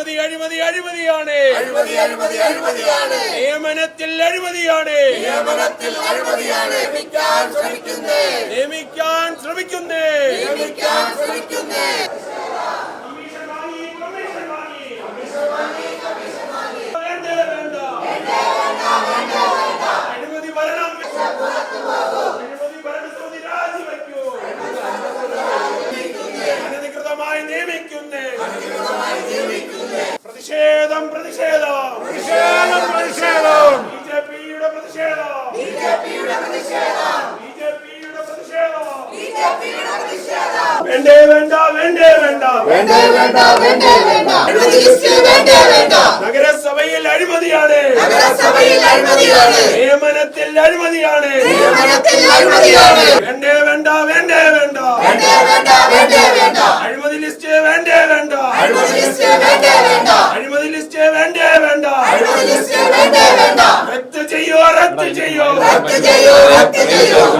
അഴിമതി അഴിമതി അഴിമതിയാണ്. നിയമനത്തിൽ അഴിമതിയാണ്. നിയമിക്കാൻ ശ്രമിക്കുന്നേ. അഴിമതി ഭരണം. അഴിമതി ഭരണസമിതി രാജിവെക്കൂ. അനധികൃതമായി നിയമിക്കുന്നേ. പ്രതിഷേധം പ്രതിഷേധം പ്രതിഷേധം പ്രതിഷേധം. ബിജെപിയുടെ പ്രതിഷേധം. ബിജെപിയുടെ പ്രതിഷേധം. വേണ്ടേ വേണ്ട വേണ്ടേ വേണ്ട വേണ്ടേ വേണ്ട വേണ്ടേ വേണ്ട. നഗരസഭയിൽ അഴിമതിയാണ്. നിയമനത്തിൽ അഴിമതിയാണ്. വേണ്ടേ വേണ്ട വേണ്ടേ വേണ്ട. അഴിമതി ലിസ്റ്റ് വേണ്ടേ വേണ്ട. അഴിമതി ലിസ്റ്റ് വേണ്ടേ വേണ്ട. റദ്ദ് ചെയ്യോ റദ്ദ് ചെയ്യോ.